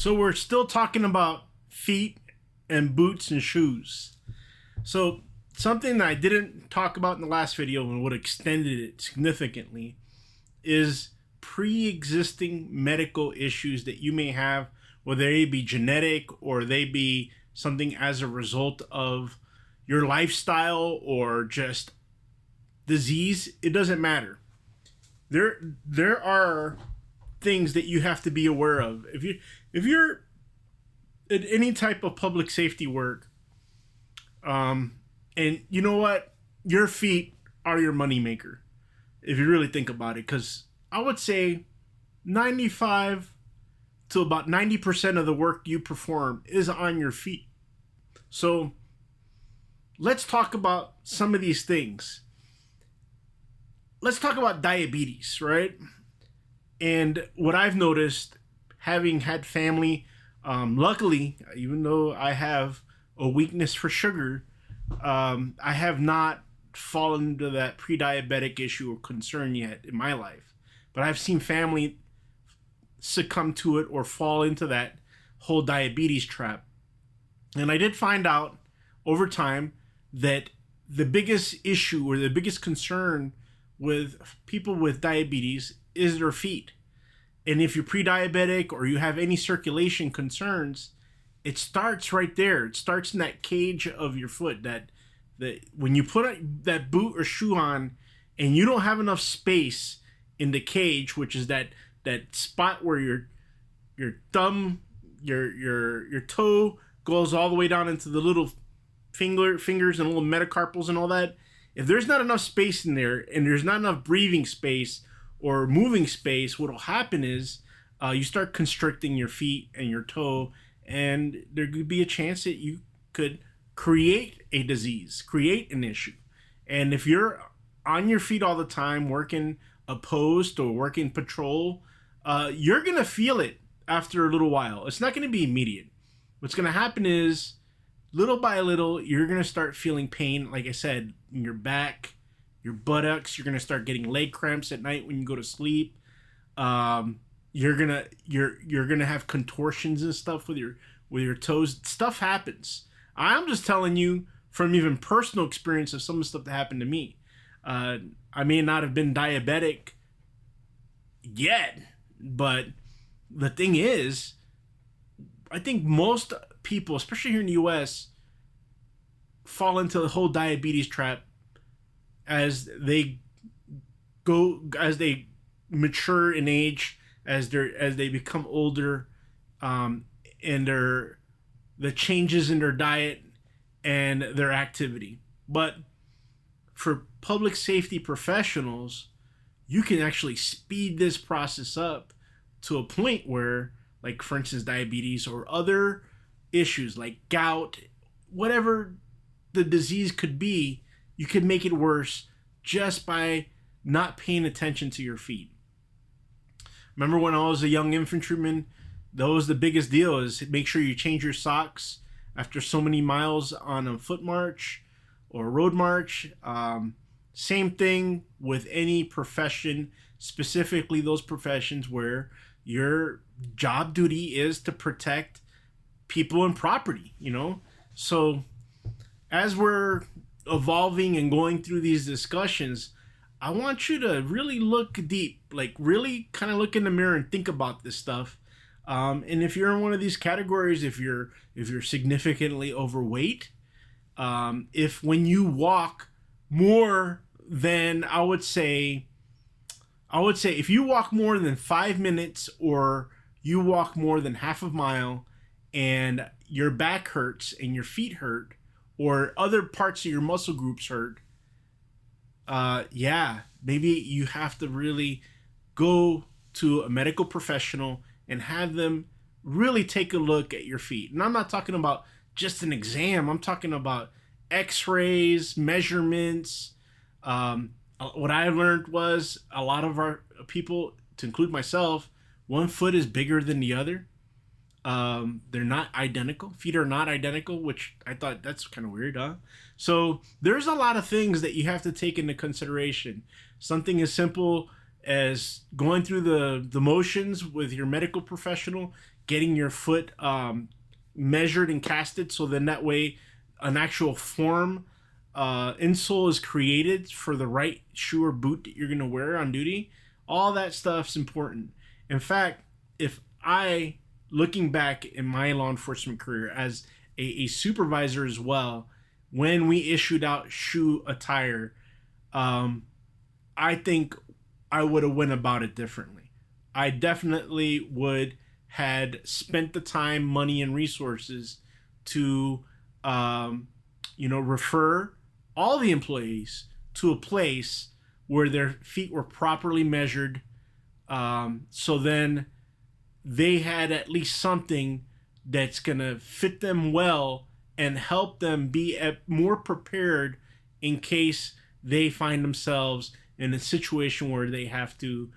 So we're still talking about feet and boots and shoes. So something that I didn't talk about in the last video and would have extended it significantly is pre-existing medical issues that you may have, whether they be genetic or they be something as a result of your lifestyle or just disease. It doesn't matter. There are things that you have to be aware of. If you're at any type of public safety work, and you know what, your feet are your moneymaker, if you really think about it, because I would say 95 to about 90% of the work you perform is on your feet. So let's talk about some of these things. Let's talk about diabetes, right? And what I've noticed, having had family, luckily, even though I have a weakness for sugar, I have not fallen into that pre-diabetic issue or concern yet in my life. But I've seen family succumb to it or fall into that whole diabetes trap. And I did find out over time that the biggest issue or the biggest concern with people with diabetes is their feet. And if you're pre-diabetic or you have any circulation concerns, it starts right there. It starts in that cage of your foot, that when you put that boot or shoe on and you don't have enough space in the cage, which is that spot where your thumb, your toe goes all the way down into the little fingers and little metacarpals and all that. If there's not enough space in there and there's not enough breathing space or moving space, what'll happen is you start constricting your feet and your toe, and there could be a chance that you could create a disease, create an issue. And if you're on your feet all the time, working a post or working patrol, you're going to feel it after a little while. It's not going to be immediate. What's going to happen is, little by little, you're going to start feeling pain, like I said, in your back, your buttocks. You're going to start getting leg cramps at night when you go to sleep. You're going to have contortions and stuff with your toes. Stuff happens. I'm just telling you from even personal experience of some of the stuff that happened to me. I may not have been diabetic yet, but the thing is, I think most people, especially here in the U.S., fall into the whole diabetes trap as they mature in age, as they become older, and the changes in their diet and their activity. But for public safety professionals, you can actually speed this process up to a point where, like, for instance, diabetes or other issues like gout, whatever the disease could be, you could make it worse just by not paying attention to your feet. Remember when I was a young infantryman, that was the biggest deal, is make sure you change your socks after so many miles on a foot march or a road march. Same thing with any profession, specifically those professions where your job duty is to protect people and property, So as we're evolving and going through these discussions, I want you to really look deep, like really kind of look in the mirror and think about this stuff. And if you're in one of these categories, if you're significantly overweight, if when you walk more than, I would say if you walk more than 5 minutes or you walk more than half a mile and your back hurts and your feet hurt or other parts of your muscle groups hurt, maybe you have to really go to a medical professional and have them really take a look at your feet. And I'm not talking about just an exam. I'm talking about x-rays, measurements. What I learned was a lot of our people, to include myself, one foot is bigger than the other. They're not identical. Feet are not identical, which I thought that's kind of weird, huh? So there's a lot of things that you have to take into consideration. Something as simple as going through the motions with your medical professional, getting your foot measured and casted, so then that way an actual form insole is created for the right shoe or boot that you're going to wear on duty. All that stuff's important. In fact, if I, looking back in my law enforcement career as a supervisor as well, when we issued out shoe attire, I think I would have went about it differently. I definitely would had spent the time, money, and resources to, refer all the employees to a place where their feet were properly measured. So then they had at least something that's going to fit them well and help them be more prepared in case they find themselves in a situation where they have to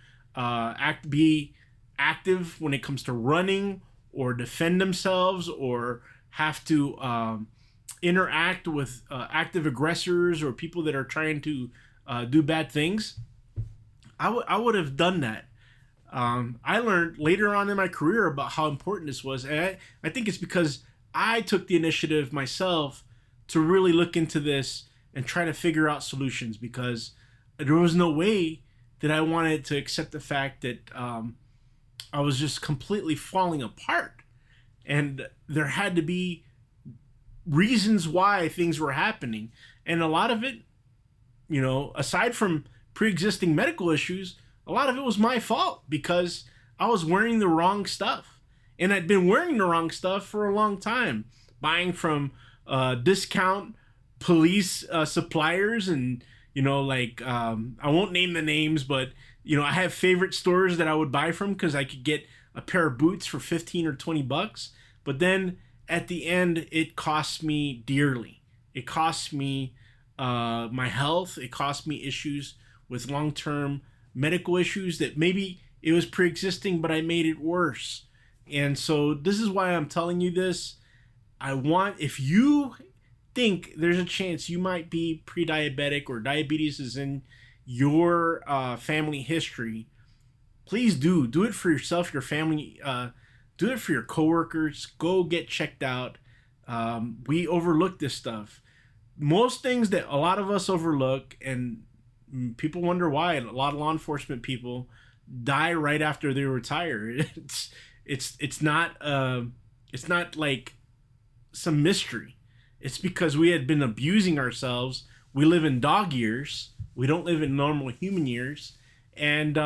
be active when it comes to running or defend themselves, or have to interact with active aggressors or people that are trying to do bad things. I would have done that. I learned later on in my career about how important this was, and I think it's because I took the initiative myself to really look into this and try to figure out solutions, because there was no way that I wanted to accept the fact that I was just completely falling apart, and there had to be reasons why things were happening. And a lot of it, aside from pre-existing medical issues, a lot of it was my fault because I was wearing the wrong stuff. And I'd been wearing the wrong stuff for a long time, buying from discount police suppliers, and I won't name the names, but I have favorite stores that I would buy from because I could get a pair of boots for 15 or 20 bucks. But then at the end, it cost me dearly. It cost me my health. It cost me issues with long-term medical issues that maybe it was pre-existing, but I made it worse. And so this is why I'm telling you this. If you think there's a chance you might be pre-diabetic or diabetes is in your family history, please do it for yourself, your family, do it for your coworkers. Go get checked out. We overlook this stuff. Most things that a lot of us overlook, and people wonder why a lot of law enforcement people die right after they retire. It's not like some mystery. It's because we had been abusing ourselves. We live in dog years. We don't live in normal human years, and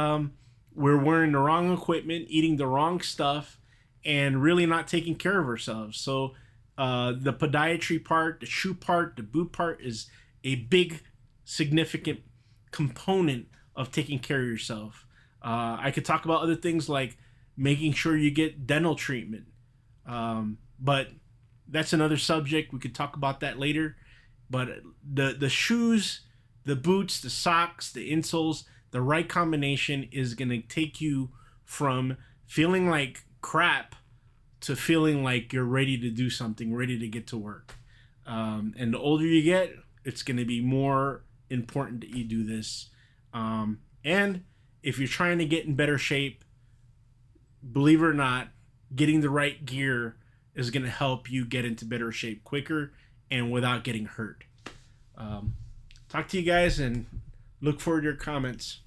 we're wearing the wrong equipment, eating the wrong stuff, and really not taking care of ourselves. So the podiatry part, the shoe part, the boot part is a big, significant component of taking care of yourself. I could talk about other things like making sure you get dental treatment, but that's another subject. We could talk about that later. But the shoes, the boots, the socks, the insoles, the right combination is going to take you from feeling like crap to feeling like you're ready to do something, ready to get to work. And the older you get, it's going to be more important that you do this. And if you're trying to get in better shape, believe it or not, getting the right gear is going to help you get into better shape quicker and without getting hurt. Talk to you guys and look forward to your comments.